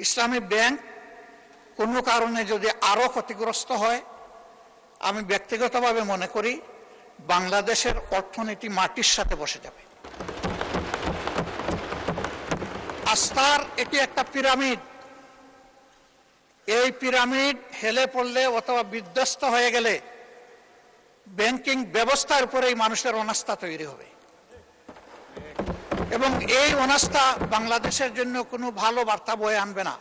ইসলামী bank কোনো কারণে যদি আরো ক্ষতিগ্রস্ত হয়, আমি ব্যক্তিগতভাবে মনে করি বাংলাদেশের অর্থনীতি মাটির সাথে বসে যাবে। আস্থার এটি একটা পিরামিড। এই পিরামিড হেলে পড়লে অথবা বিধ্বস্ত হয়ে গেলে ব্যাংকিং ব্যবস্থার উপরেই মানুষের অনাস্থা তৈরি হবে, এবং এই অনাস্থা বাংলাদেশের জন্য কোনো ভালো বার্তা বয়ে আনবে না।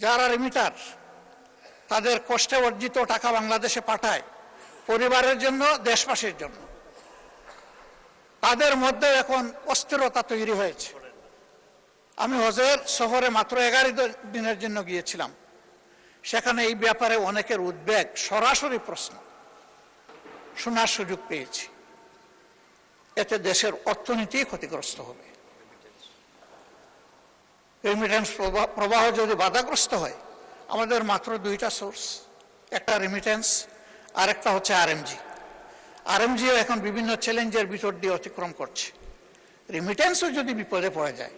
যারা রিমিটার তাদের কষ্টে অর্জিত টাকা বাংলাদেশে পাঠায় পরিবারের জন্য, দেশবাসীর জন্য, তাদের মধ্যে এখন অস্থিরতা তৈরি হয়েছে। আমি হজের সফরে মাত্র 11 দিনের জন্য গিয়েছিলাম। সেখানে এই ব্যাপারে অনেকের উদ্বেগ, সরাসরি প্রশ্ন শোনার সুযোগ পেয়েছি। এতে দেশের অর্থনীতি ক্ষতিগ্রস্ত হবে। রেমিটেন্স প্রবাহ যদি বাধাগ্রস্ত হয়, আমাদের মাত্র দুইটা সোর্স, একটা রেমিটেন্স আর একটা হচ্ছে আরএমজি। আরএমজিও এখন বিভিন্ন চ্যালেঞ্জের ভিতর দিয়ে অতিক্রম করছে। রেমিটেন্সও যদি বিপদে পড়ে যায়,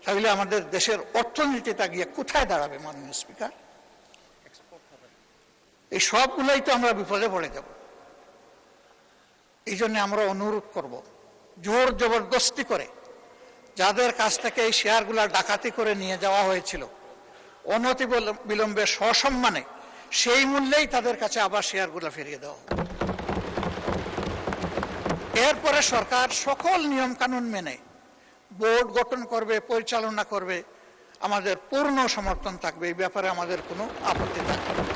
তাহলে আমাদের দেশের অর্থনীতিটা গিয়ে কোথায় দাঁড়াবে মাননীয় স্পিকার? এই সবগুলোই তো আমরা বিপদে পড়ে যাব। এই জন্য আমরা অনুরোধ করব, জোর জবরদস্তি করে যাদের কাছ থেকে এই শেয়ারগুলা ডাকাতি করে নিয়ে যাওয়া হয়েছিল, অনতি বিলম্বে সসম্মানে সেই মূল্যেই তাদের কাছে আবার শেয়ারগুলো ফিরিয়ে দেওয়া হবে। এরপরে সরকার সকল নিয়ম কানুন মেনে বোর্ড গঠন করবে, পরিচালনা করবে। আমাদের পূর্ণ সমর্থন থাকবে, এই ব্যাপারে আমাদের কোনো আপত্তি থাকবে না।